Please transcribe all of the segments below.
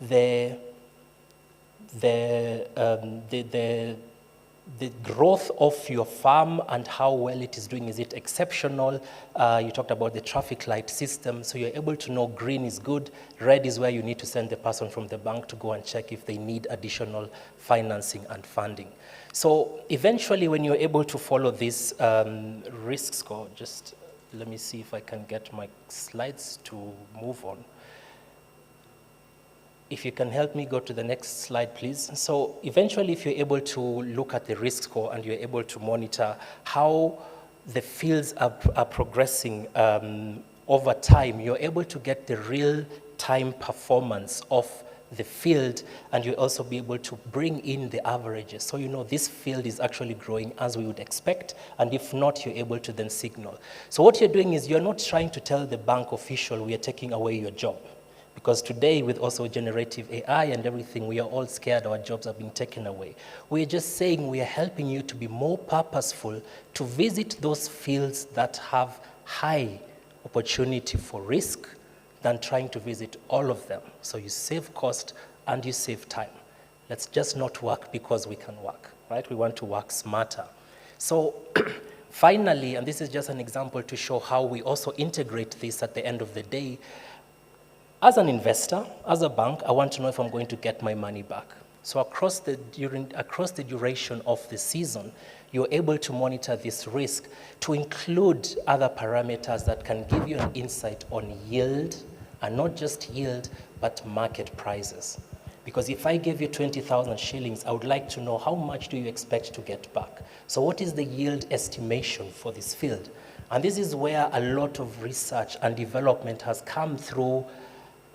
the growth of your farm and how well it is doing. Is it exceptional? You talked about the traffic light system, so you're able to know green is good, red is where you need to send the person from the bank to go and check if they need additional financing and funding. So eventually when you're able to follow this risk score, just let me see if I can get my slides to move on. If you can help me go to the next slide, please. So eventually, if you're able to look at the risk score and you're able to monitor how the fields are progressing over time, you're able to get the real-time performance of the field, and you'll also be able to bring in the averages. So you know this field is actually growing as we would expect, and if not, you're able to then signal. So what you're doing is you're not trying to tell the bank official we are taking away your job. Because today, with also generative AI and everything, we are all scared our jobs are being taken away. We're just saying we are helping you to be more purposeful, to visit those fields that have high opportunity for risk than trying to visit all of them. So you save cost and you save time. Let's just not work because we can work, right? We want to work smarter. So finally, and this is just an example to show how we also integrate this at the end of the day, as an investor, as a bank, I want to know if I'm going to get my money back. So across the duration of the season, you're able to monitor this risk to include other parameters that can give you an insight on yield, and not just yield, but market prices. Because if I give you 20,000 shillings, I would like to know how much do you expect to get back. So what is the yield estimation for this field? And this is where a lot of research and development has come through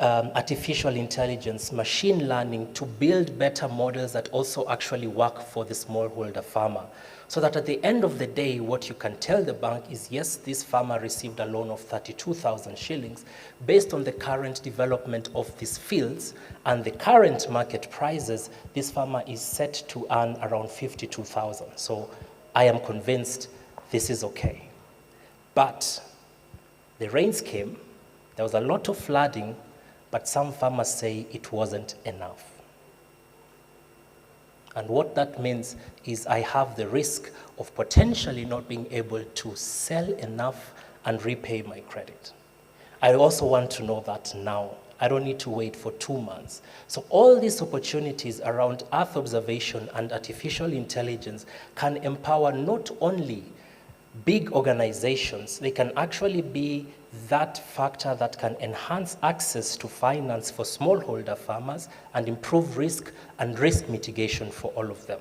artificial intelligence, machine learning, to build better models that also actually work for the smallholder farmer. So that at the end of the day, what you can tell the bank is, yes, this farmer received a loan of 32,000 shillings. Based on the current development of these fields and the current market prices, this farmer is set to earn around 52,000. So I am convinced this is okay. But the rains came, there was a lot of flooding, but some farmers say it wasn't enough. And what that means is I have the risk of potentially not being able to sell enough and repay my credit. I also want to know that now. I don't need to wait for 2 months. So all these opportunities around Earth observation and artificial intelligence can empower not only big organizations, they can actually be that factor that can enhance access to finance for smallholder farmers and improve risk and risk mitigation for all of them.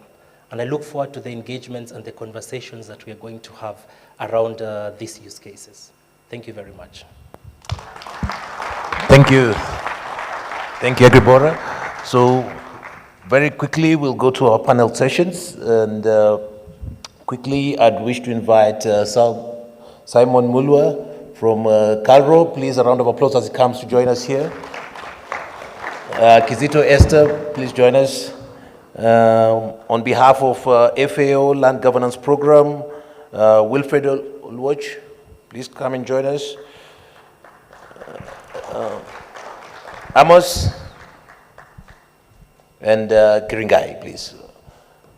And I look forward to the engagements and the conversations that we are going to have around these use cases. Thank you very much. Thank you. Thank you, Agribora. So very quickly, we'll go to our panel sessions. And quickly, I'd wish to invite Simon Mulwa from Calro. Please, a round of applause as he comes to join us here. Kizito Esther, please join us. On behalf of FAO Land Governance Program, Wilfred Olwoch, please come and join us. Amos and Kiringai, please.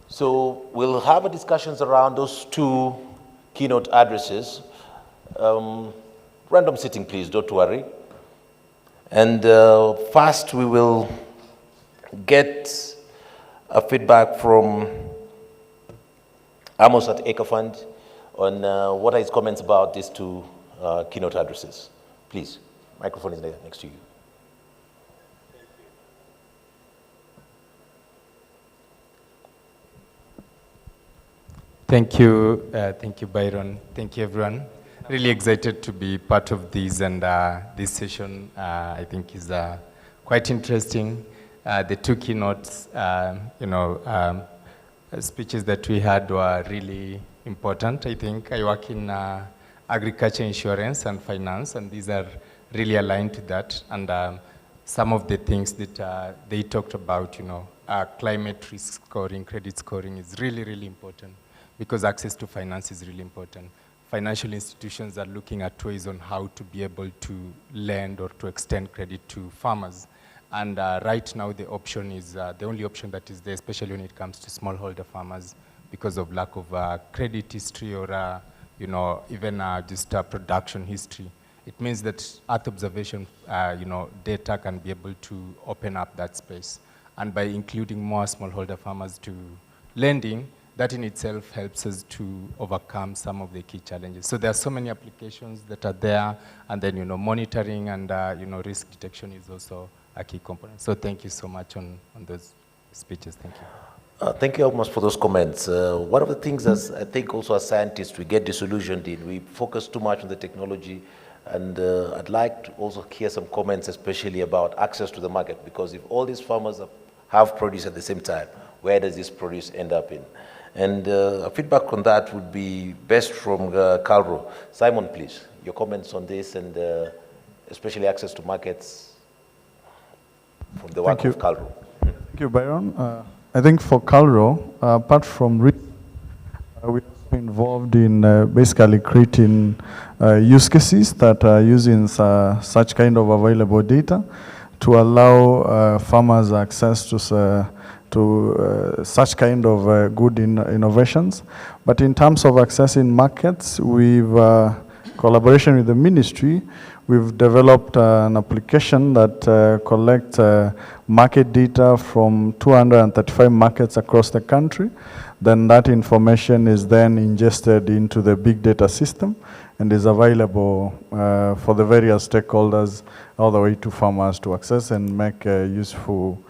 So we'll have a discussions around those two keynote addresses. Random sitting, please, don't worry. And first, we will get a feedback from Amos at EcoFund on what are his comments about these two keynote addresses. Please, microphone is there next to you. Thank you, Byron. Thank you, everyone. Really excited to be part of this, and this session I think is quite interesting. The two keynotes, speeches that we had were really important. I think I work in agriculture, insurance, and finance, and these are really aligned to that. And some of the things that they talked about, climate risk scoring, credit scoring is really, really important, because access to finance is really important. Financial institutions are looking at ways on how to be able to lend or to extend credit to farmers. And right now, the option is the only option that is there, especially when it comes to smallholder farmers, because of lack of credit history or even just production history. It means that Earth observation data can be able to open up that space. And by including more smallholder farmers to lending, that in itself helps us to overcome some of the key challenges. So there are so many applications that are there, and then monitoring and risk detection is also a key component. So thank you so much on those speeches. Thank you. Thank you almost for those comments. One of the things as I think also as scientists we get disillusioned in, we focus too much on the technology, and I'd like to also hear some comments especially about access to the market, because if all these farmers have produce at the same time, where does this produce end up in? And a feedback on that would be best from Calro. Simon, please, your comments on this and especially access to markets from the work of Calro. Thank you, Byron. I think for Calro, apart from we're also involved in basically creating use cases that are using such kind of available data to allow farmers access to such kind of good innovations. But in terms of accessing markets, we've collaboration with the ministry, we've developed an application that collects market data from 235 markets across the country. Then that information is then ingested into the big data system and is available for the various stakeholders all the way to farmers to access and make useful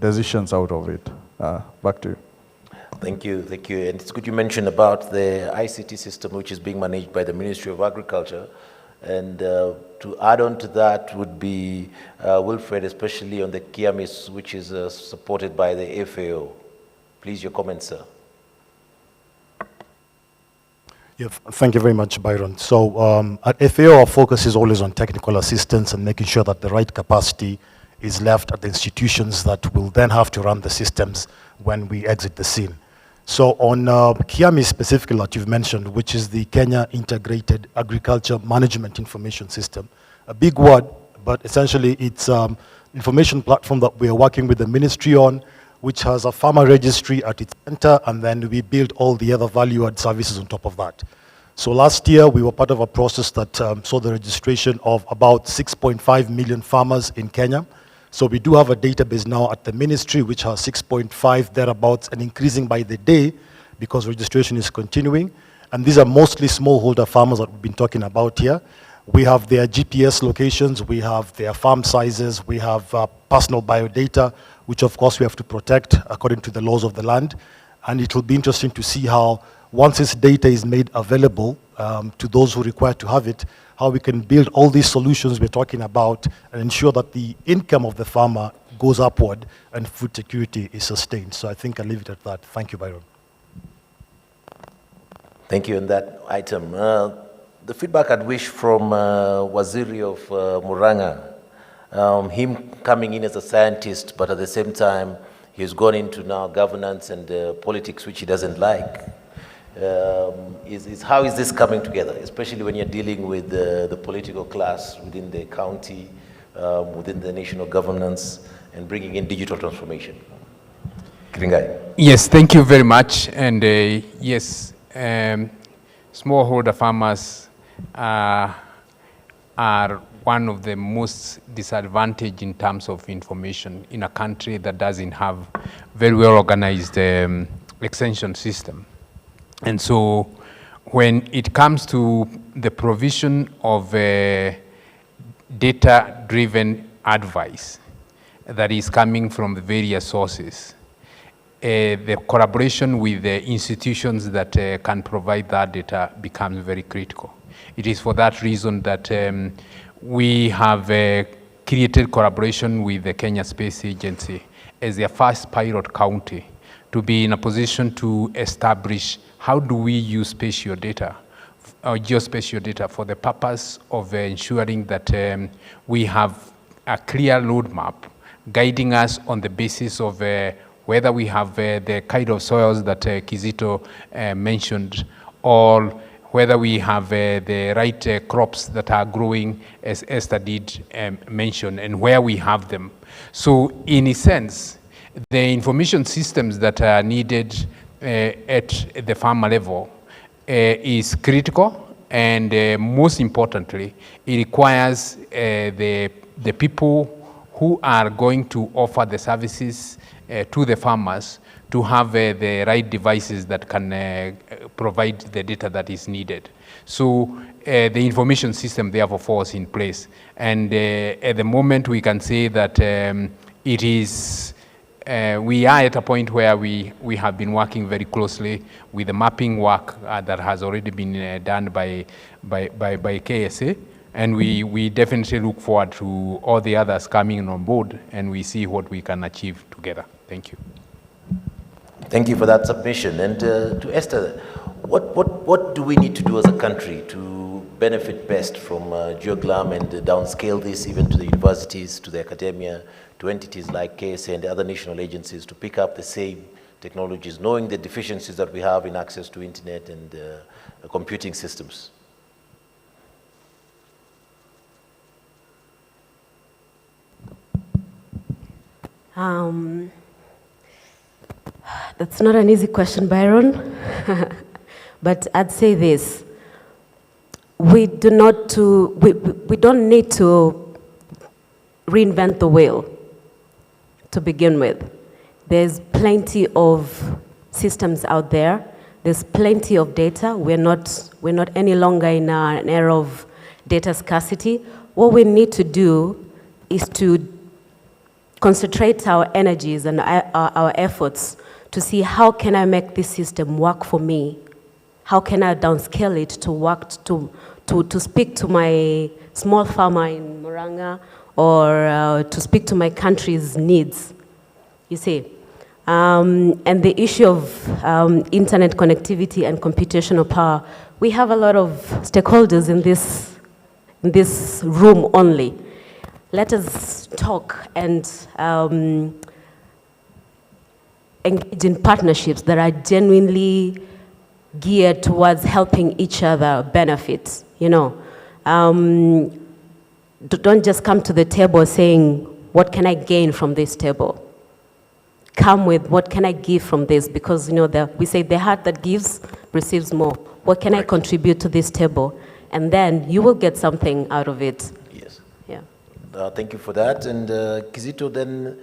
decisions out of it. Back to you. Thank you, thank you. And it's good you mentioned about the ICT system, which is being managed by the Ministry of Agriculture. And to add on to that would be Wilfred, especially on the KIAMIS, which is supported by the FAO. Please, your comments, sir. Yeah, thank you very much, Byron. So at FAO, our focus is always on technical assistance and making sure that the right capacity is left at the institutions that will then have to run the systems when we exit the scene. So on KIAMI specifically that you've mentioned, which is the Kenya Integrated Agriculture Management Information System, a big word, but essentially it's information platform that we are working with the ministry on, which has a farmer registry at its center, and then we build all the other value-add services on top of that. So last year, we were part of a process that saw the registration of about 6.5 million farmers in Kenya. So we do have a database now at the ministry, which has 6.5 thereabouts and increasing by the day because registration is continuing. And these are mostly smallholder farmers that we've been talking about here. We have their GPS locations, we have their farm sizes, we have personal biodata, which of course we have to protect according to the laws of the land. And it will be interesting to see how, once this data is made available to those who require to have it, how we can build all these solutions we're talking about and ensure that the income of the farmer goes upward and food security is sustained. So I think I'll leave it at that. Thank you, Byron. Thank you on that item. The feedback I'd wish from Waziri of Muranga, him coming in as a scientist, but at the same time, he's gone into now governance and politics, which he doesn't like. Is how is this coming together, especially when you're dealing with the political class within the county, within the national governance, and bringing in digital transformation? Kiringai. Yes, thank you very much. And yes, smallholder farmers are one of the most disadvantaged in terms of information in a country that doesn't have very well organized extension system. And so when it comes to the provision of data-driven advice that is coming from the various sources, the collaboration with the institutions that can provide that data becomes very critical. It is for that reason that we have created collaboration with the Kenya Space Agency as their first pilot county to be in a position to establish how do we use spatial data, geospatial data, for the purpose of ensuring that we have a clear roadmap guiding us on the basis of whether we have the kind of soils that Kizito mentioned, or whether we have the right crops that are growing, as Esther did mention, and where we have them. So in a sense, the information systems that are needed at the farmer level is critical, and most importantly, it requires the people who are going to offer the services to the farmers to have the right devices that can provide the data that is needed. So the information system therefore falls in place. And at the moment we can say that it is, we are at a point where we have been working very closely with the mapping work that has already been done by KSA. And we definitely look forward to all the others coming on board, and we see what we can achieve together. Thank you. Thank you for that submission. And to Esther, what do we need to do as a country to benefit best from GeoGlam and downscale this even to the universities, to the academia, to entities like KSA and the other national agencies to pick up the same technologies, knowing the deficiencies that we have in access to internet and computing systems? That's not an easy question, Byron. But I'd say this: we don't need to reinvent the wheel to begin with. There's plenty of systems out there. There's plenty of data. We're not any longer in an era of data scarcity. What we need to do is to concentrate our energies and our efforts to see how can I make this system work for me? How can I downscale it to work to speak to my small farmer in Moranga, or to speak to my country's needs, you see? And the issue of internet connectivity and computational power, we have a lot of stakeholders in this room only. Let us talk and engage in partnerships that are genuinely geared towards helping each other benefit, you know. Don't just come to the table saying, what can I gain from this table? Come with, what can I give from this? Because, you know, we say the heart that gives receives more. What can I contribute to this table? And then you will get something out of it. Yes. Yeah. Thank you for that. And Kizito, then,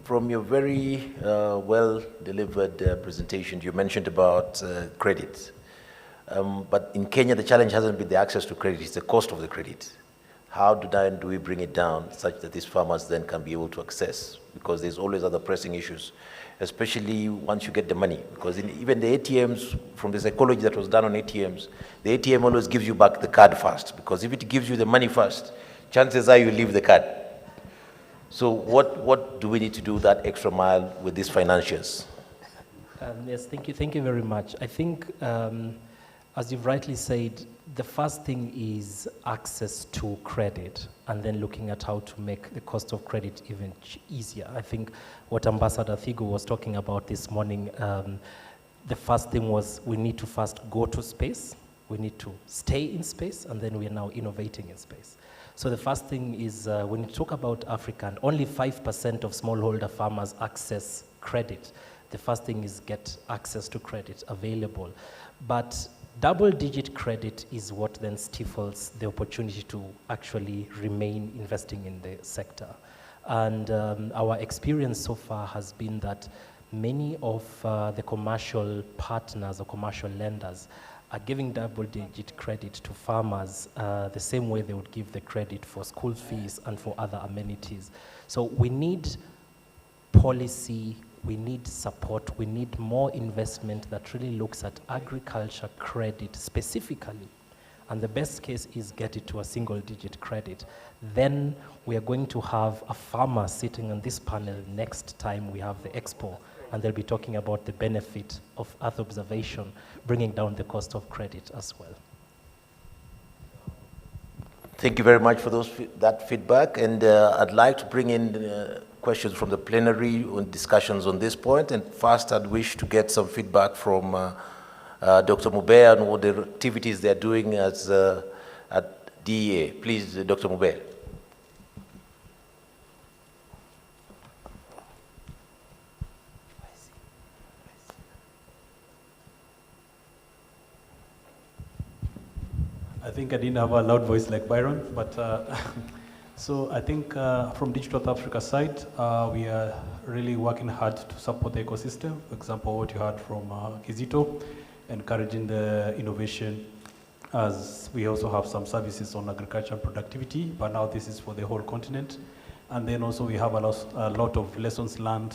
from your very well-delivered presentation, you mentioned about credit. But in Kenya, the challenge hasn't been the access to credit, it's the cost of the credit. How do we bring it down such that these farmers then can be able to access? Because there's always other pressing issues, especially once you get the money. Because even the ATMs, from the psychology that was done on ATMs, the ATM always gives you back the card first. Because if it gives you the money first, chances are you leave the card. So what do we need to do that extra mile with these financiers? Yes, thank you very much. I think, as you've rightly said, the first thing is access to credit, and then looking at how to make the cost of credit even easier. I think what Ambassador Thigo was talking about this morning, the first thing was we need to first go to space, we need to stay in space, and then we are now innovating in space. So the first thing is when you talk about Africa, and only 5% of smallholder farmers access credit. The first thing is get access to credit available. But double-digit credit is what then stifles the opportunity to actually remain investing in the sector. And our experience so far has been that many of the commercial partners or commercial lenders are giving double-digit credit to farmers the same way they would give the credit for school fees and for other amenities. So we need policy, we need support, we need more investment that really looks at agriculture credit specifically. And the best case is get it to a single-digit credit. Then we are going to have a farmer sitting on this panel next time we have the expo, and they'll be talking about the benefit of Earth observation, bringing down the cost of credit as well. Thank you very much for that feedback, and I'd like to bring in questions from the plenary on discussions on this point. And first, I'd wish to get some feedback from Dr. Mubea on what the activities they're doing as, at DEA. Please, Dr. Mubea. I think I didn't have a loud voice like Byron, but so I think from Digital South Africa side, we are really working hard to support the ecosystem. For example, what you heard from Kizito, encouraging the innovation, as we also have some services on agriculture and productivity, but now this is for the whole continent. And then also we have a lot of lessons learned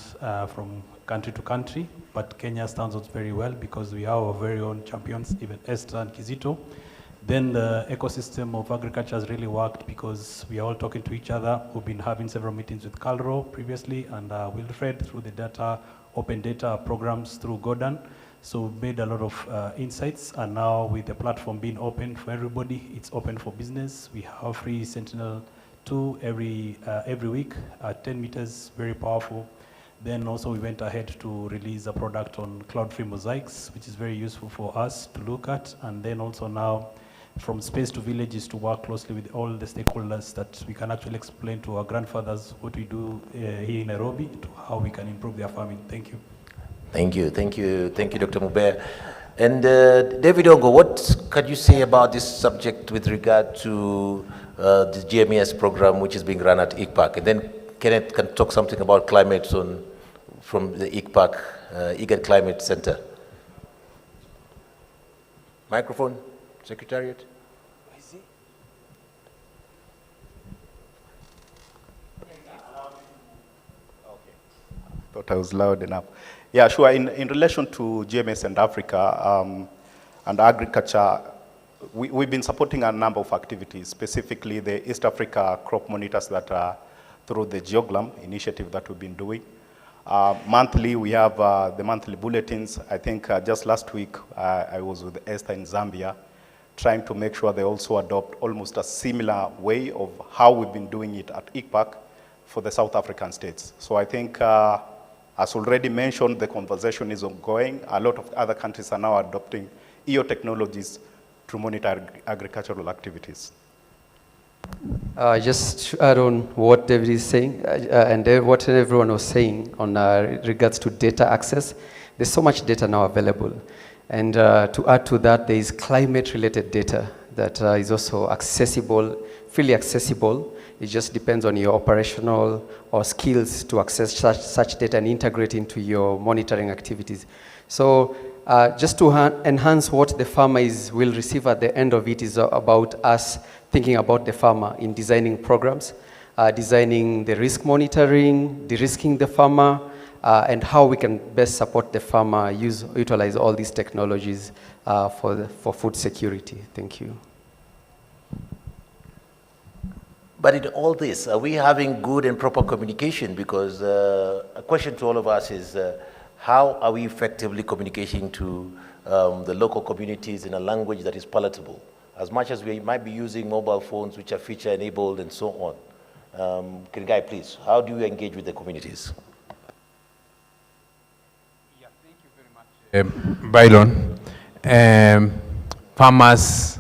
from country to country, but Kenya stands out very well because we have our very own champions, even Esther and Kizito. Then the ecosystem of agriculture has really worked because we are all talking to each other. We've been having several meetings with Calro previously, and Wilfred through the data, open data programs through Gordon. So we've made a lot of insights, and now with the platform being open for everybody, it's open for business. We have free Sentinel-2 every week at 10 meters, very powerful. Then also we went ahead to release a product on cloud-free mosaics, which is very useful for us to look at. And then also now, from space to villages, to work closely with all the stakeholders that we can actually explain to our grandfathers what we do here in Nairobi, to how we can improve their farming. Thank you. Thank you, thank you, thank you, Dr. Mubea. And David Ogo, what can you say about this subject with regard to the GMES program which is being run at ICPAC? And then Kenneth can talk something about climate from the ICPAC, IGAD Climate Center. Microphone, Secretariat. Thought I was loud enough. Yeah, sure. In relation to GMS and Africa and agriculture, we've been supporting a number of activities, specifically the East Africa crop monitors that are through the GeoGLAM initiative that we've been doing. Monthly, we have the monthly bulletins. I think just last week, I was with Esther in Zambia, trying to make sure they also adopt almost a similar way of how we've been doing it at ICPAC for the South African states. So I think, as already mentioned, the conversation is ongoing. A lot of other countries are now adopting EO technologies to monitor agricultural activities. Just to add on what David is saying, and what everyone was saying on regards to data access, there's so much data now available. And to add to that, there is climate-related data that is also accessible, freely accessible. It just depends on your operational or skills to access such data and integrate into your monitoring activities. So just to enhance what the farmer will receive at the end of it is about us thinking about the farmer in designing programs, designing the risk monitoring, de-risking the farmer, and how we can best support the farmer, utilize all these technologies for food security. Thank you. But in all this, are we having good and proper communication? Because a question to all of us is, how are we effectively communicating to the local communities in a language that is palatable? As much as we might be using mobile phones which are feature-enabled and so on. Kirigai, please, how do you engage with the communities? Yeah, thank you very much, Byron. Farmers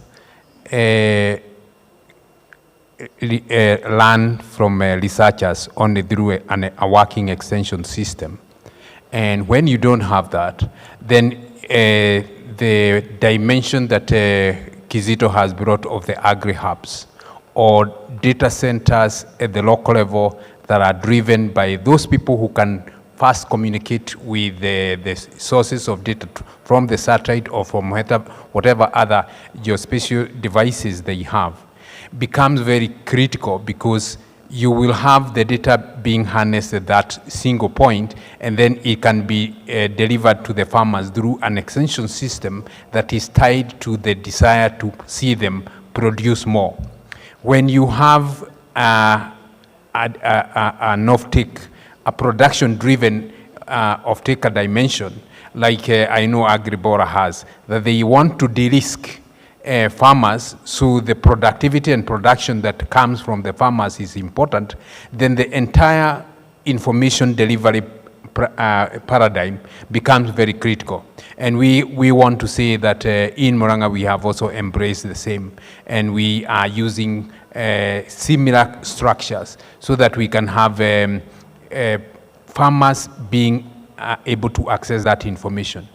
learn from researchers only through a working extension system. And when you don't have that, then the dimension that Kizito has brought of the agri-hubs or data centers at the local level that are driven by those people who can first communicate with the sources of data from the satellite or from whatever other geospatial devices they have, becomes very critical, because you will have the data being harnessed at that single point, and then it can be delivered to the farmers through an extension system that is tied to the desire to see them produce more. When you have an off-take, a production-driven off-taker dimension, like I know Agribora has, that they want to de-risk farmers, so the productivity and production that comes from the farmers is important, then the entire information delivery paradigm becomes very critical. And we want to say that in Murang'a we have also embraced the same, and we are using similar structures so that we can have farmers being able to access that information.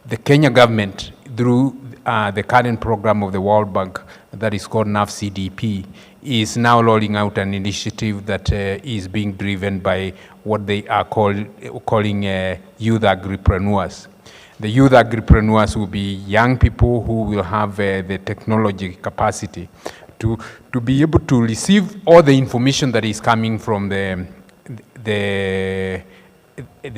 The Kenya government, through the current program of the World Bank that is called NAF-CDP, is now rolling out an initiative that is being driven by what they are calling youth agripreneurs. The youth agripreneurs will be young people who will have the technology capacity to be able to receive all the information that is coming from the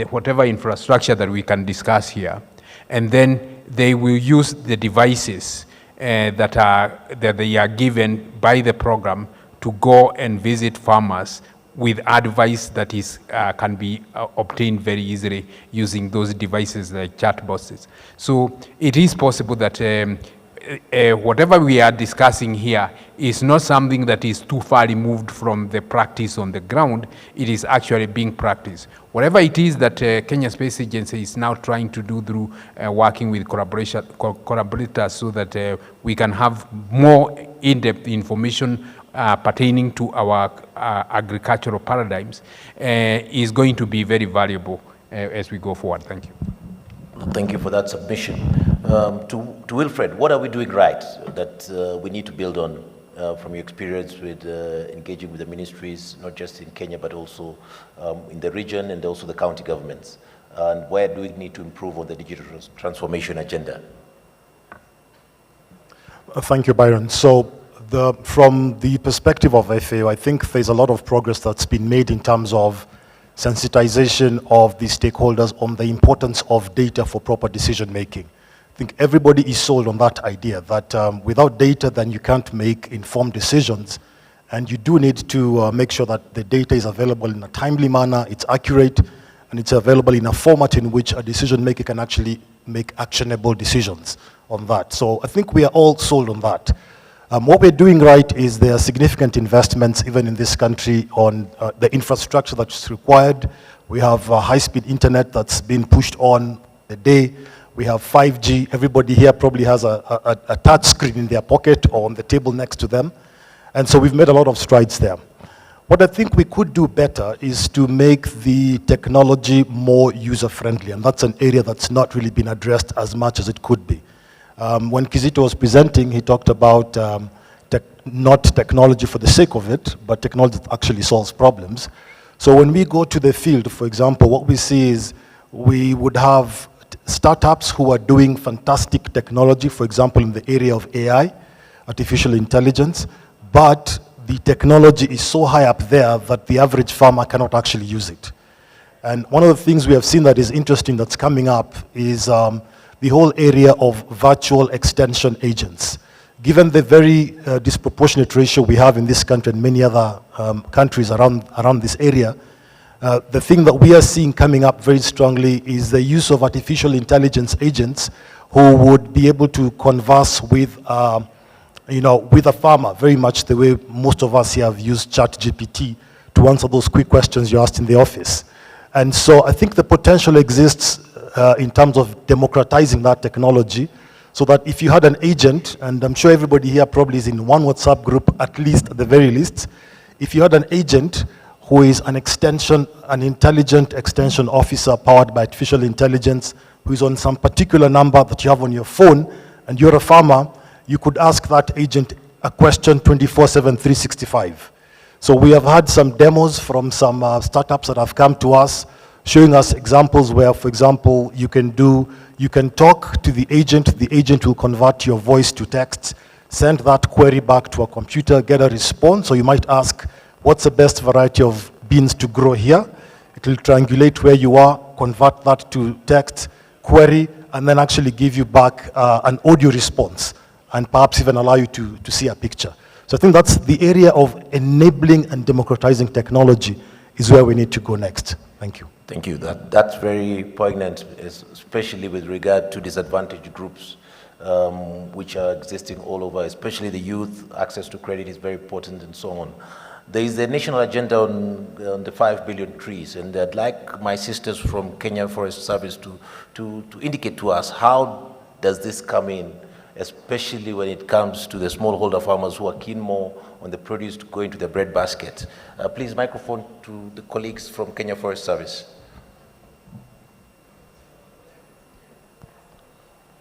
whatever infrastructure that we can discuss here, and then they will use the devices that they are given by the program to go and visit farmers with advice that is can be obtained very easily using those devices like chatbots. So it is possible that whatever we are discussing here is not something that is too far removed from the practice on the ground. It is actually being practiced. Whatever it is that Kenya Space Agency is now trying to do through working with collaborators so that we can have more in-depth information pertaining to our agricultural paradigms is going to be very valuable as we go forward. Thank you. Thank you for that submission. To Wilfred, what are we doing right that we need to build on from your experience with engaging with the ministries, not just in Kenya, but also in the region and also the county governments? And where do we need to improve on the digital transformation agenda? Thank you, Byron. So from the perspective of FAO, I think there's a lot of progress that's been made in terms of sensitization of the stakeholders on the importance of data for proper decision making. I think everybody is sold on that idea that without data, then you can't make informed decisions. And you do need to make sure that the data is available in a timely manner, it's accurate, and it's available in a format in which a decision maker can actually make actionable decisions on that. So I think we are all sold on that. What we're doing right is there are significant investments, even in this country, on the infrastructure that's required. We have high-speed internet that's been pushed on the day. We have 5G. Everybody here probably has a touch screen in their pocket or on the table next to them. And so we've made a lot of strides there. What I think we could do better is to make the technology more user-friendly, and that's an area that's not really been addressed as much as it could be. When Kizito was presenting, he talked about not technology for the sake of it, but technology that actually solves problems. So when we go to the field, for example, what we see is we would have startups who are doing fantastic technology, for example, in the area of AI, artificial intelligence, but the technology is so high up there that the average farmer cannot actually use it. And one of the things we have seen that is interesting that's coming up is the whole area of virtual extension agents. Given the very disproportionate ratio we have in this country and many other countries around this area, the thing that we are seeing coming up very strongly is the use of artificial intelligence agents who would be able to converse with, with a farmer, very much the way most of us here have used ChatGPT to answer those quick questions you asked in the office. And so I think the potential exists in terms of democratizing that technology, so that if you had an agent, and I'm sure everybody here probably is in one WhatsApp group, at the very least, if you had an agent who is an intelligent extension officer powered by artificial intelligence, who is on some particular number that you have on your phone, and you're a farmer, you could ask that agent a question 24/7, 365. So we have had some demos from some startups that have come to us, showing us examples where, for example, you can talk to the agent will convert your voice to text, send that query back to a computer, get a response. So you might ask, what's the best variety of beans to grow here? It will triangulate where you are, convert that to text, query, and then actually give you back an audio response, and perhaps even allow you to see a picture. So I think that's the area of enabling and democratizing technology is where we need to go next. Thank you. Thank you. That's very poignant, especially with regard to disadvantaged groups, which are existing all over, especially the youth. Access to credit is very important and so on. There is a national agenda on the 5 billion trees, and I'd like my sisters from Kenya Forest Service to indicate to us how does this come in, especially when it comes to the smallholder farmers who are keen more on the produce to go into the bread basket. Please, microphone to the colleagues from Kenya Forest Service.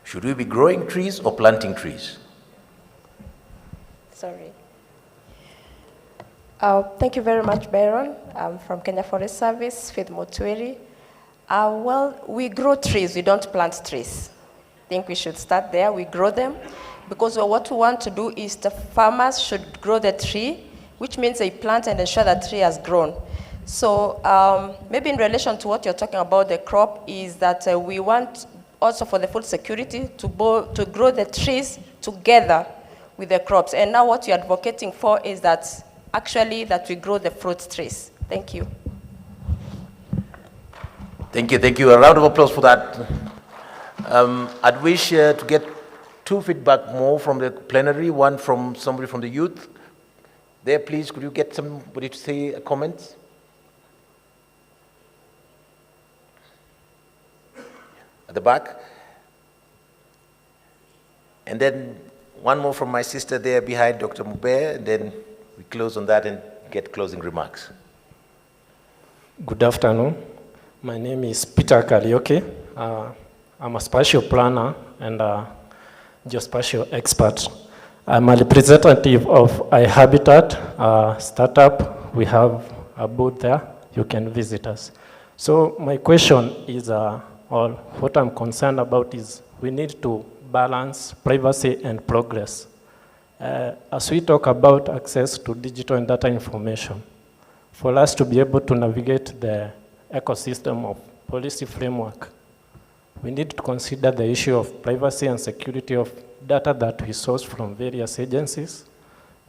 Should we be growing trees or planting trees? Sorry. Thank you very much, Byron. I'm from Kenya Forest Service, Faith Motweri. Well, we grow trees, we don't plant trees. I think we should start there, we grow them. Because what we want to do is the farmers should grow the tree, which means they plant and ensure that tree has grown. So maybe in relation to what you're talking about, the crop, is that we want also for the food security to grow the trees together with the crops. And now what you're advocating for is that actually that we grow the fruit trees. Thank you. Thank you. A round of applause for that. I'd wish to get 2 feedback more from the plenary, one from somebody from the youth. There, please, could you get somebody to say a comment? At the back. And then one more from my sister there behind Dr. Mube, and then we close on that and get closing remarks. Good afternoon. My name is Peter Kalioke. I'm a spatial planner and a geospatial expert. I'm a representative of iHabitat, startup. We have a booth there. You can visit us. So my question is, or what I'm concerned about is, we need to balance privacy and progress. As we talk about access to digital and data information, for us to be able to navigate the ecosystem of policy framework, we need to consider the issue of privacy and security of data that we source from various agencies,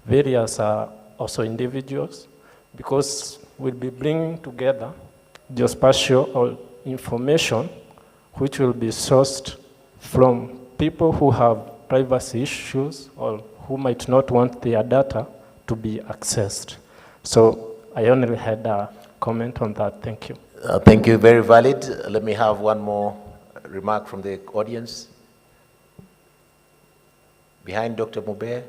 various also individuals, because we'll be bringing together geospatial or information which will be sourced from people who have privacy issues or who might not want their data to be accessed. So I only had a comment on that. Thank you. Thank you, very valid. Let me have one more remark from the audience. Behind Dr. Mube.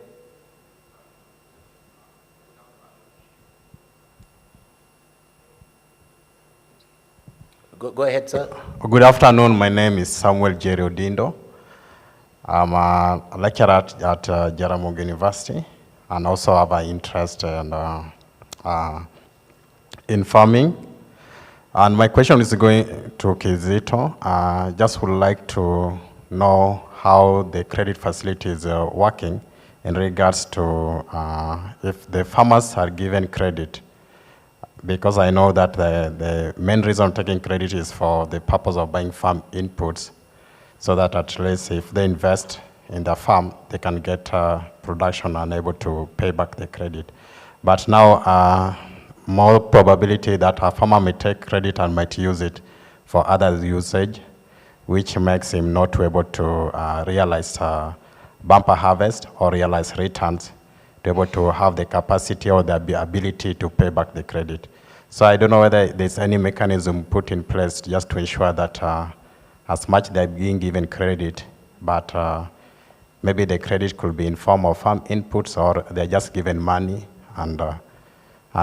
Go ahead, sir. Good afternoon. My name is Samuel Jerry Odindo. I'm a lecturer at Jaramogi University and also have an interest in farming. And my question is going to Kizito. Just would like to know how the credit facility is working in regards to if the farmers are given credit, because I know that the main reason of taking credit is for the purpose of buying farm inputs, so that at least if they invest in the farm, they can get production and able to pay back the credit. But now, more probability that a farmer may take credit and might use it for other usage, which makes him not able to realize bumper harvest or realize returns, to be able to have the capacity or the ability to pay back the credit. So I don't know whether there's any mechanism put in place just to ensure that as much they're being given credit, but maybe the credit could be in form of farm inputs or they're just given money, and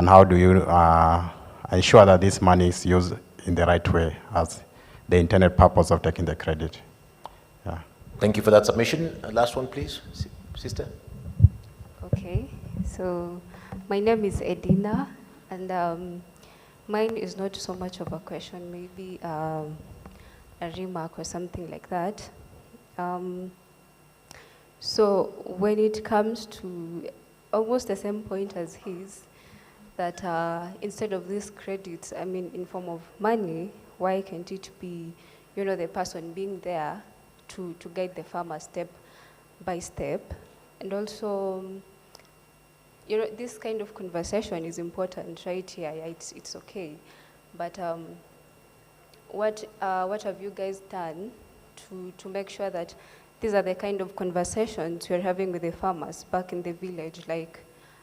how do you ensure that this money is used in the right way as the intended purpose of taking the credit? Yeah. Thank you for that submission. Last one, please, sister. Okay, so my name is Edina, and mine is not so much of a question, maybe a remark or something like that. So when it comes to almost the same point as his, that instead of these credits, I mean, in form of money, why can't it be, you know, the person being there to guide the farmer step by step? And also, you know, this kind of conversation is important, right? Yeah, it's okay. But what have you guys done to make sure that these are the kind of conversations you're having with the farmers back in the village? Like,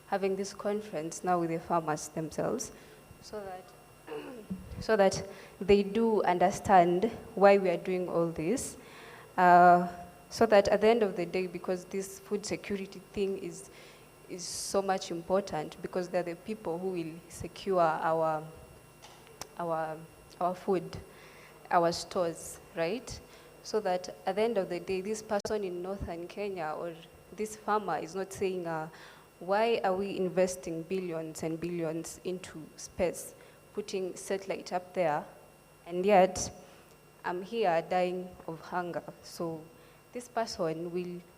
having this conference now with the farmers themselves, so that they do understand why we are doing all this, so that at the end of the day, because this food security thing is so much important, because they're the people who will secure our food, our stores, right? So that at the end of the day, this person in northern Kenya or this farmer is not saying, why are we investing billions and billions into space, putting satellite up there, and yet I'm here dying of hunger. So this person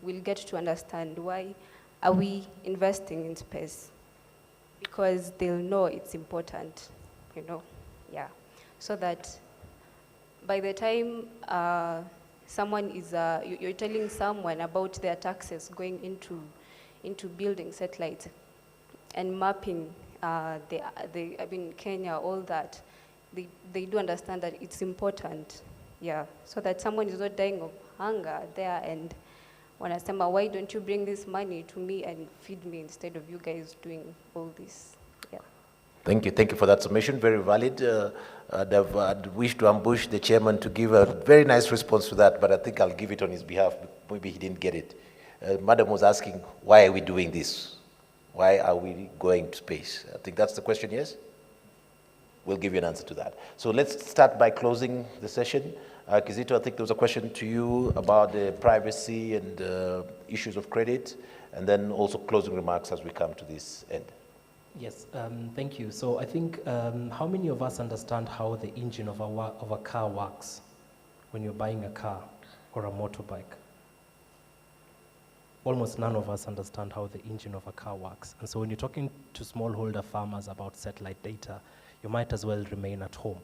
will get to understand why are we investing in space, because they'll know it's important, you know, yeah. So that by the time someone is, you're telling someone about their taxes going into building satellites and mapping Kenya, all that, they do understand that it's important, yeah. So that someone is not dying of hunger there and wanasema, why don't you bring this money to me and feed me instead of you guys doing all this, yeah. Thank you for that submission, very valid. I'd wish to ambush the chairman to give a very nice response to that, but I think I'll give it on his behalf. Maybe he didn't get it. Madam was asking, why are we doing this? Why are we going to space? I think that's the question, yes? We'll give you an answer to that. So let's start by closing the session. Kizito, I think there was a question to you about the privacy and issues of credit, and then also closing remarks as we come to this end. Yes, thank you. So I think, how many of us understand how the engine of a car works when you're buying a car or a motorbike? Almost none of us understand how the engine of a car works. And so when you're talking to smallholder farmers about satellite data, you might as well remain at home,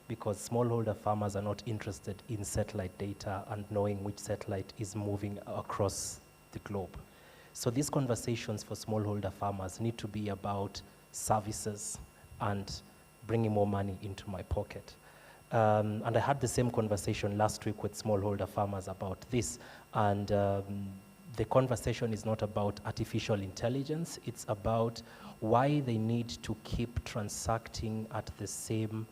because smallholder farmers are not interested in satellite data and knowing which satellite is moving across the globe. So these conversations for smallholder farmers need to be about services and bringing more money into my pocket. And I had the same conversation last week with smallholder farmers about this, and the conversation is not about artificial intelligence, it's about why they need to keep transacting at the same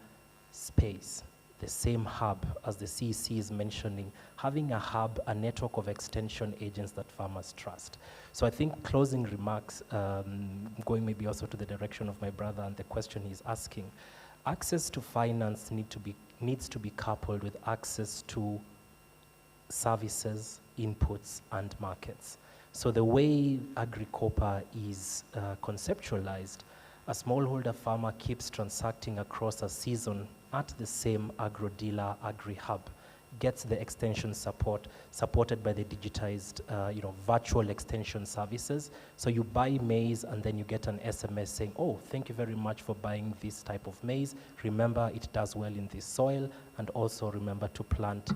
space, the same hub, as the CEC is mentioning, having a hub, a network of extension agents that farmers trust. So I think closing remarks, going maybe also to the direction of my brother and the question he's asking, access to finance needs to be coupled with access to services, inputs, and markets. So the way AgriCopa is conceptualized, a smallholder farmer keeps transacting across a season at the same agro-dealer, agri-hub, gets the extension support, supported by the digitized virtual extension services. So you buy maize and then you get an SMS saying, oh, thank you very much for buying this type of maize. Remember, it does well in this soil, and also remember to plant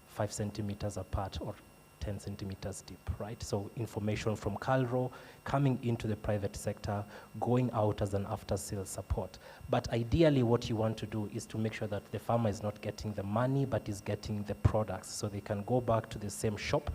5 centimeters apart or 10 centimeters deep, right? So information from Calro coming into the private sector, going out as an after-sales support. But ideally what you want to do is to make sure that the farmer is not getting the money, but is getting the products, so they can go back to the same shop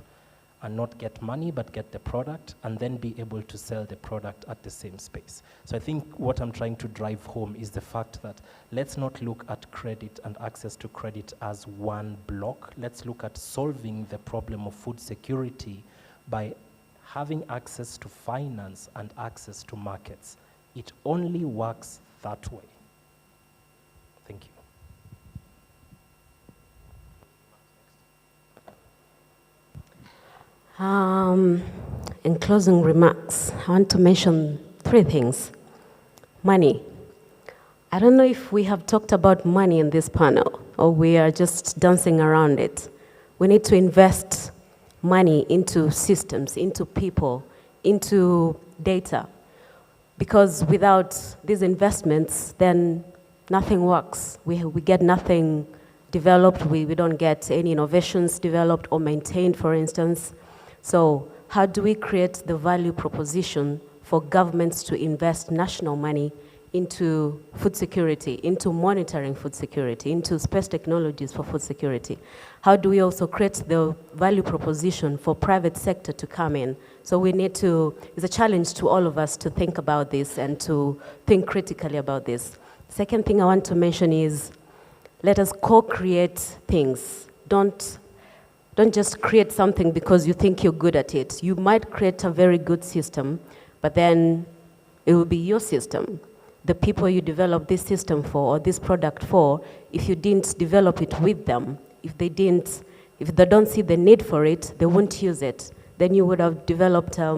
and not get money, but get the product, and then be able to sell the product at the same space. So I think what I'm trying to drive home is the fact that let's not look at credit and access to credit as one block. Let's look at solving the problem of food security by having access to finance and access to markets. It only works that way. Thank you. In closing remarks, I want to mention 3 things. Money. I don't know if we have talked about money in this panel, or we are just dancing around it. We need to invest money into systems, into people, into data. Because without these investments, then nothing works. We get nothing developed. We don't get any innovations developed or maintained, for instance. So how do we create the value proposition for governments to invest national money into food security, into monitoring food security, into space technologies for food security? How do we also create the value proposition for private sector to come in? So we need to, it's a challenge to all of us to think about this and to think critically about this. Second thing I want to mention is, let us co-create things. Don't just create something because you think you're good at it. You might create a very good system, but then it will be your system. The people you develop this system for or this product for, if you didn't develop it with them, if they don't see the need for it, they won't use it. Then you would have developed a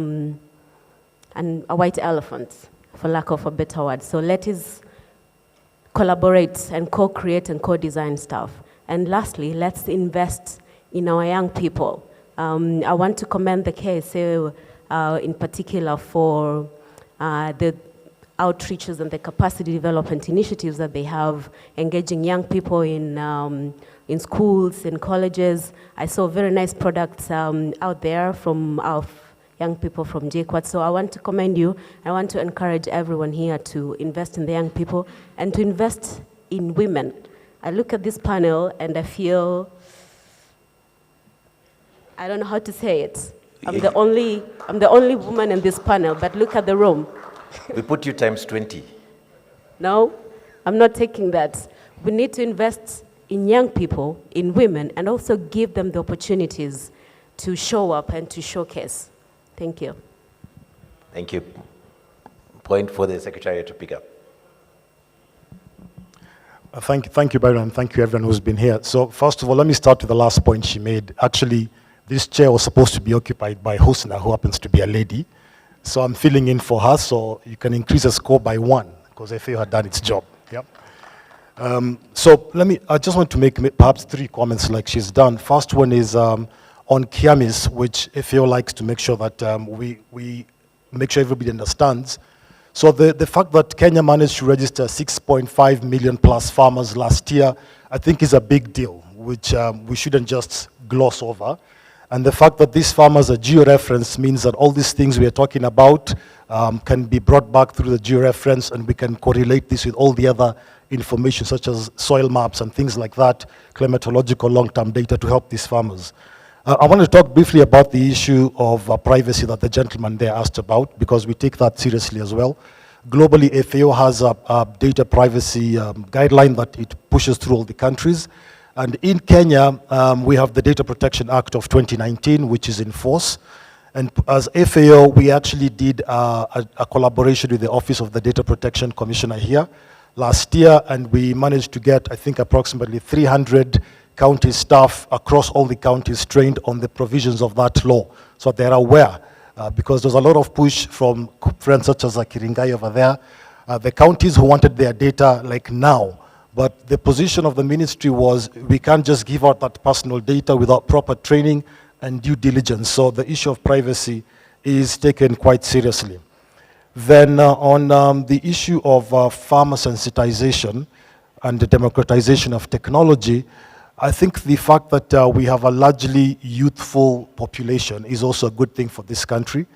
white elephant, for lack of a better word. So let us collaborate and co-create and co-design stuff. And lastly, let's invest in our young people. I want to commend the KSA in particular for the outreaches and the capacity development initiatives that they have, engaging young people in schools, in colleges. I saw very nice products out there from our young people from JKUAT. So I want to commend you. I want to encourage everyone here to invest in the young people and to invest in women. I look at this panel and I feel, I don't know how to say it. I'm the only woman in this panel, but look at the room. We put you times 20. No, I'm not taking that. We need to invest in young people, in women, and also give them the opportunities to show up and to showcase. Thank you. Thank you. Point for the Secretariat to pick up. Thank you, Byron, and thank you everyone who's been here. So first of all, let me start with the last point she made. Actually, this chair was supposed to be occupied by Husna, who happens to be a lady. So I'm filling in for her, so you can increase the score by 1, because FAO had done its job. Yep. So I just want to make perhaps 3 comments like she's done. First one is on Kiamis, which FAO likes to make sure that we make sure everybody understands. So the fact that Kenya managed to register 6.5 million plus farmers last year, I think is a big deal, which we shouldn't just gloss over. And the fact that these farmers are georeferenced means that all these things we are talking about can be brought back through the georeference, and we can correlate this with all the other information such as soil maps and things like that, climatological long-term data to help these farmers. I want to talk briefly about the issue of privacy that the gentleman there asked about, because we take that seriously as well. Globally, FAO has a data privacy guideline that it pushes through all the countries. And in Kenya, we have the Data Protection Act of 2019, which is in force. And as FAO, we actually did a collaboration with the Office of the Data Protection Commissioner here last year, and we managed to get, I think, approximately 300 county staff across all the counties trained on the provisions of that law, so they're aware, because there's a lot of push from friends such as Kiringai over there. The counties who wanted their data like now, but the position of the ministry was we can't just give out that personal data without proper training and due diligence. So the issue of privacy is taken quite seriously. Then on the issue of farmer sensitization and the democratization of technology, I think the fact that we have a largely youthful population is also a good thing for this country.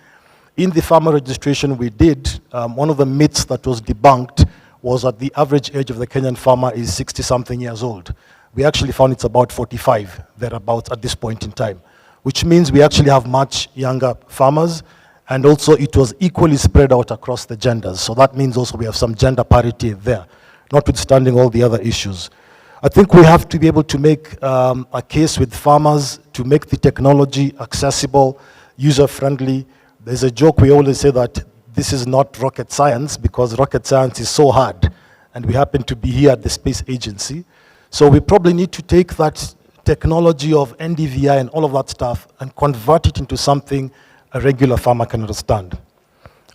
In the farmer registration we did, one of the myths that was debunked was that the average age of the Kenyan farmer is 60-something years old. We actually found it's about 45, thereabouts at this point in time, which means we actually have much younger farmers, and also it was equally spread out across the genders. So that means also we have some gender parity there, notwithstanding all the other issues. I think we have to be able to make a case with farmers to make the technology accessible, user-friendly. There's a joke we always say that this is not rocket science, because rocket science is so hard, and we happen to be here at the Space Agency. So we probably need to take that technology of NDVI and all of that stuff and convert it into something a regular farmer can understand.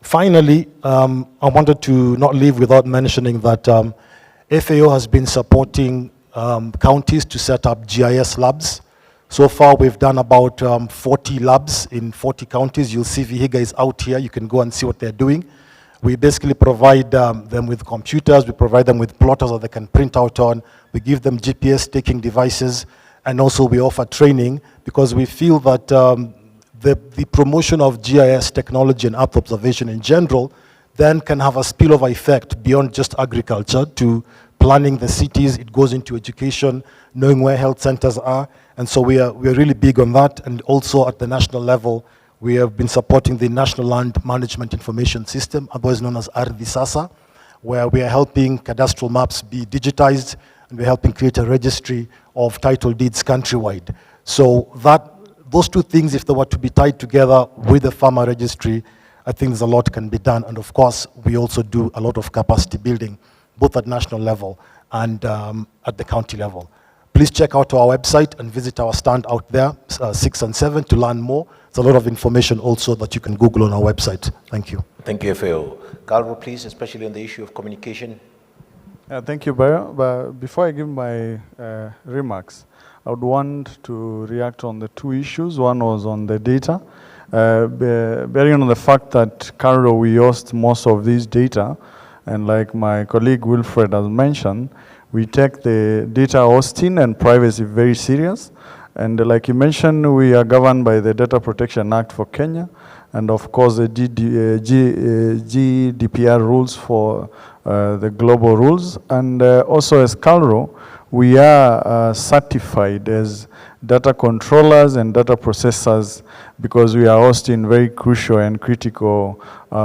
Finally, I wanted to not leave without mentioning that FAO has been supporting counties to set up GIS labs. So far, we've done about 40 labs in 40 counties. You'll see Vihiga is out here. You can go and see what they're doing. We basically provide them with computers. We provide them with plotters that they can print out on. We give them GPS taking devices. And also we offer training, because we feel that the promotion of GIS technology and Earth observation in general, then can have a spillover effect beyond just agriculture to planning the cities. It goes into education, knowing where health centers are. And so we are really big on that. And also at the national level, we have been supporting the National Land Management Information System, otherwise known as Ardhi-Sasa, where we are helping cadastral maps be digitized, and we're helping create a registry of title deeds countrywide. So those two things, if they were to be tied together with the farmer registry, I think there's a lot can be done. And of course, we also do a lot of capacity building, both at national level and at the county level. Please check out our website and visit our stand out there, 6 and 7, to learn more. There's a lot of information also that you can Google on our website. Thank you. Thank you, FAO. Carlo, please, especially on the issue of communication. Thank you, Bayo. But before I give my remarks, I would want to react on the two issues. One was on the data. Bearing on the fact that Carlo, we host most of these data, and like my colleague Wilfred has mentioned, we take the data hosting and privacy very serious. And like you mentioned, we are governed by the Data Protection Act for Kenya, and of course the GDPR rules for the global rules. And also as Calro, we are certified as data controllers and data processors because we are hosting very crucial and critical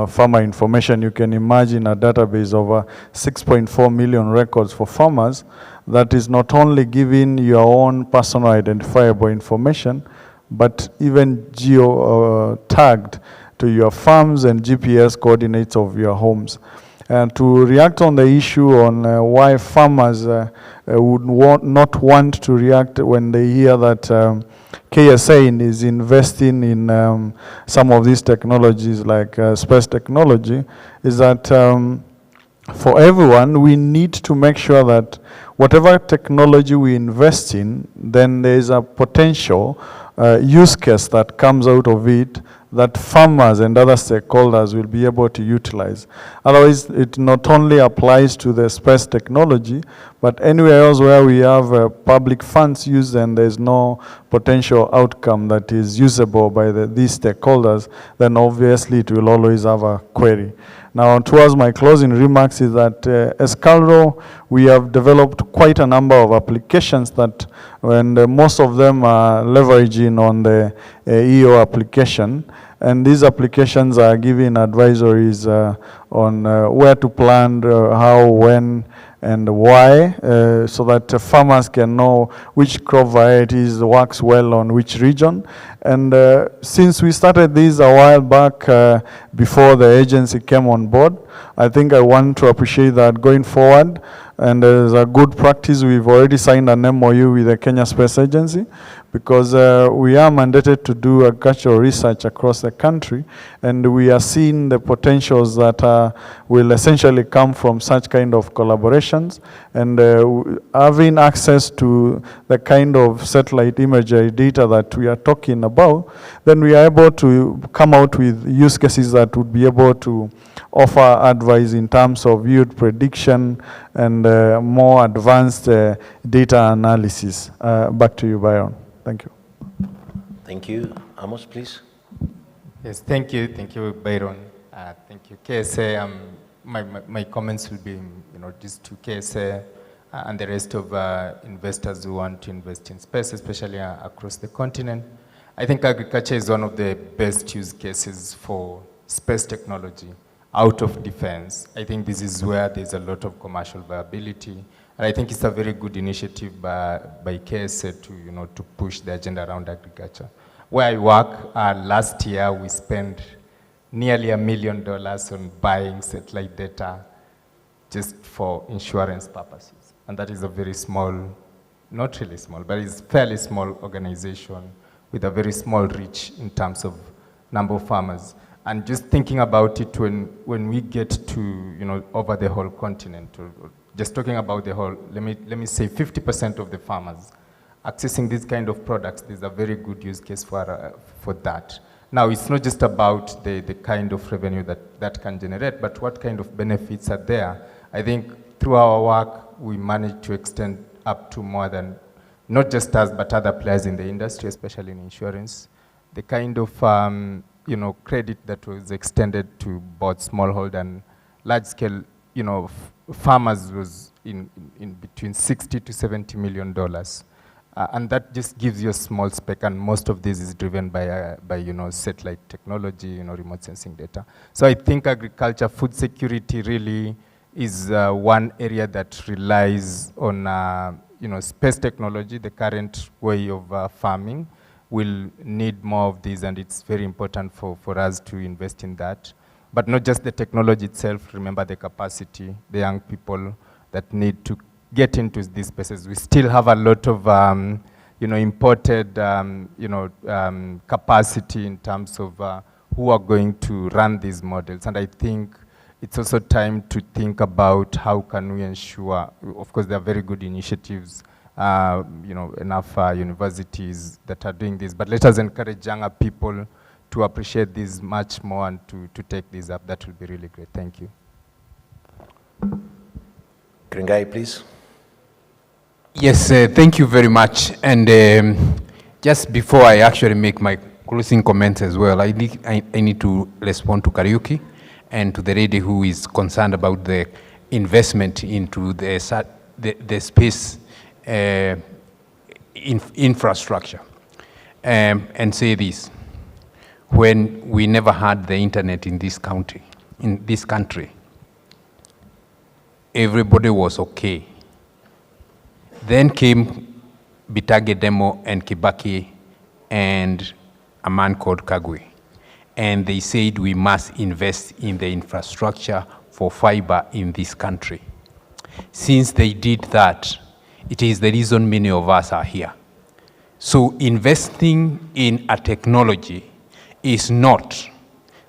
farmer information. You can imagine a database of 6.4 million records for farmers that is not only giving your own personal identifiable information, but even geo-tagged to your farms and GPS coordinates of your homes. And to react on the issue on why farmers would not want to react when they hear that KSA is investing in some of these technologies like space technology, is that for everyone, we need to make sure that whatever technology we invest in, then there is a potential use case that comes out of it that farmers and other stakeholders will be able to utilize. Otherwise, it not only applies to the space technology, but anywhere else where we have public funds used and there's no potential outcome that is usable by these stakeholders, then obviously it will always have a query. Now, towards my closing remarks is that as Calro, we have developed quite a number of applications that, and most of them are leveraging on the EO application. And these applications are giving advisories on where to plant, how, when, and why, so that farmers can know which crop varieties works well on which region. And since we started this a while back before the agency came on board, I think I want to appreciate that going forward. And as a good practice, we've already signed an MOU with the Kenya Space Agency because we are mandated to do agricultural research across the country, and we are seeing the potentials that will essentially come from such kind of collaborations. And having access to the kind of satellite imagery data that we are talking about, then we are able to come out with use cases that would be able to offer advice in terms of yield prediction and more advanced data analysis. Back to you, Byron. Thank you. Thank you. Amos, please. Yes, thank you, Byron. Thank you, KSA. My comments will be, just to KSA and the rest of investors who want to invest in space, especially across the continent. I think agriculture is one of the best use cases for space technology out of defense. I think this is where there's a lot of commercial viability. And I think it's a very good initiative by KSA to push the agenda around agriculture. Where I work, last year we spent nearly $1 million on buying satellite data just for insurance purposes. And that is a very small, not really small, but it's a fairly small organization with a very small reach in terms of number of farmers. And just thinking about it when we get to, over the whole continent, or just talking about the whole, let me say 50% of the farmers accessing these kind of products, there's a very good use case for that. Now, it's not just about the kind of revenue that can generate, but what kind of benefits are there. I think through our work, we managed to extend up to more than, not just us, but other players in the industry, especially in insurance, the kind of credit that was extended to both smallholder and large-scale, farmers was in between $60 to $70 million. And that just gives you a small spec, and most of this is driven by satellite technology, remote sensing data. So I think agriculture, food security really is one area that relies on, space technology. The current way of farming will need more of these, and it's very important for us to invest in that. But not just the technology itself, remember the capacity, the young people that need to get into these spaces. We still have a lot of, imported, capacity in terms of who are going to run these models. And I think it's also time to think about how can we ensure, of course, there are very good initiatives, enough universities that are doing this, but let us encourage younger people to appreciate this much more and to take this up. That will be really great. Thank you. Kringai, please. Yes, thank you very much. And just before I actually make my closing comments as well, I need to respond to Kariuki and to the lady who is concerned about the investment into the space infrastructure. And say this, when we never had the internet in this country, everybody was okay. Then came Bitage Demo and Kibaki and a man called Kagwe. And they said we must invest in the infrastructure for fiber in this country. Since they did that, it is the reason many of us are here. So investing in a technology is not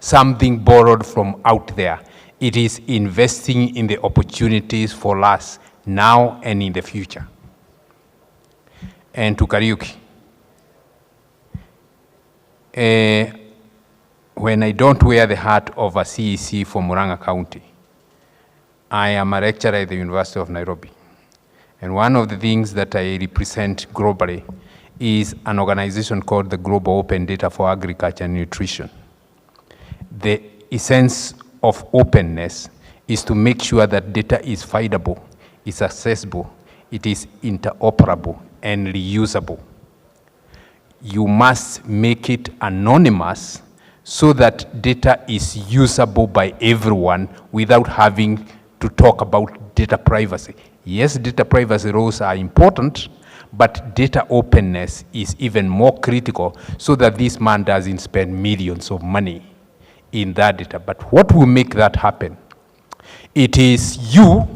something borrowed from out there. It is investing in the opportunities for us now and in the future. And to Kariuki, when I don't wear the hat of a CEC for Murang'a County, I am a lecturer at the University of Nairobi. And one of the things that I represent globally is an organization called the Global Open Data for Agriculture and Nutrition. The essence of openness is to make sure that data is findable, is accessible, it is interoperable, and reusable. You must make it anonymous so that data is usable by everyone without having to talk about data privacy. Yes, data privacy rules are important, but data openness is even more critical so that this man doesn't spend millions of money in that data. But what will make that happen? It is you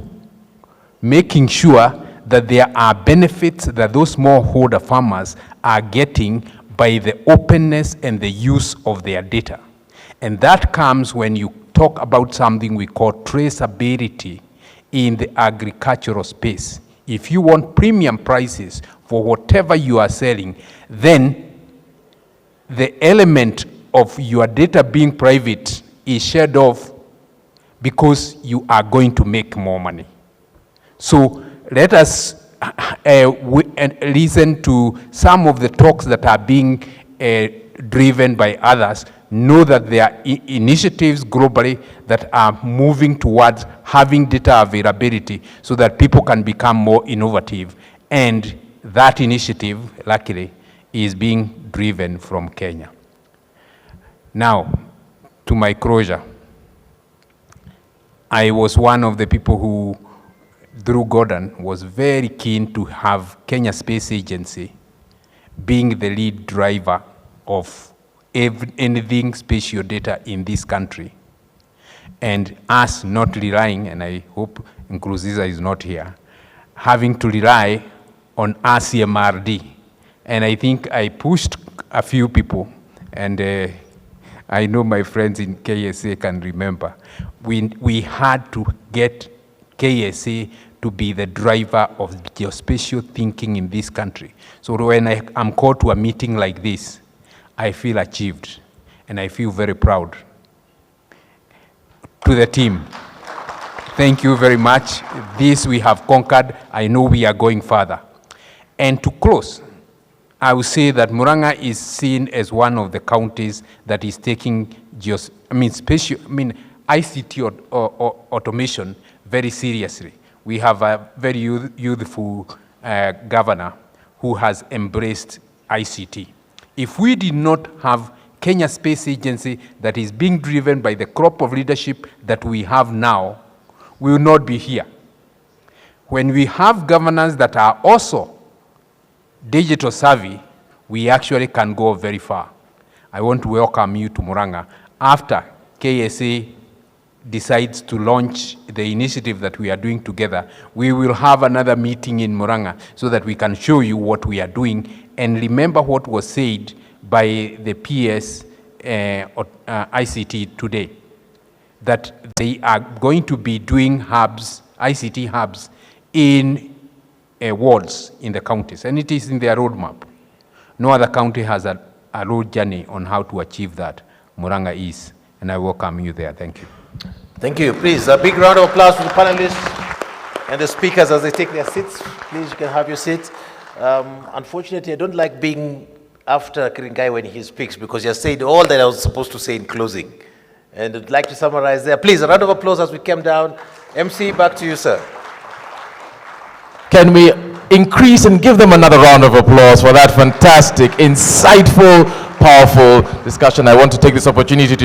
making sure that there are benefits that those smallholder farmers are getting by the openness and the use of their data. And that comes when you talk about something we call traceability in the agricultural space. If you want premium prices for whatever you are selling, then the element of your data being private is shared off because you are going to make more money. So let us listen to some of the talks that are being driven by others. Know that there are initiatives globally that are moving towards having data availability so that people can become more innovative. And that initiative, luckily, is being driven from Kenya. Now, to my closure, I was one of the people who, Drew Gordon, was very keen to have Kenya Space Agency being the lead driver of anything spatial data in this country. And us not relying, and I hope Nkurunziza is not here, having to rely on RCMRD. And I think I pushed a few people, and I know my friends in KSA can remember. We had to get KSA to be the driver of geospatial thinking in this country. So when I am called to a meeting like this, I feel achieved, and I feel very proud. To the team, thank you very much. This we have conquered. I know we are going further. And to close, I would say that Murang'a is seen as one of the counties that is taking ICT automation very seriously. We have a very youthful governor who has embraced ICT. If we did not have Kenya Space Agency that is being driven by the crop of leadership that we have now, we will not be here. When we have governors that are also digital savvy, we actually can go very far. I want to welcome you to Murang'a. After KSA decides to launch the initiative that we are doing together, we will have another meeting in Murang'a so that we can show you what we are doing. And remember what was said by the PS ICT today, that they are going to be doing hubs, ICT hubs, in wards in the counties, and it is in their roadmap. No other county has a road journey on how to achieve that. Murang'a is, and I welcome you there. Thank you. Thank you. Please, a big round of applause for the panelists and the speakers as they take their seats. Please, you can have your seats. Unfortunately, I don't like being after Kiringai when he speaks because he has said all that I was supposed to say in closing. And I'd like to summarize there. Please, a round of applause as we come down. MC, back to you, sir. Can we increase and give them another round of applause for that fantastic, insightful, powerful discussion? I want to take this opportunity to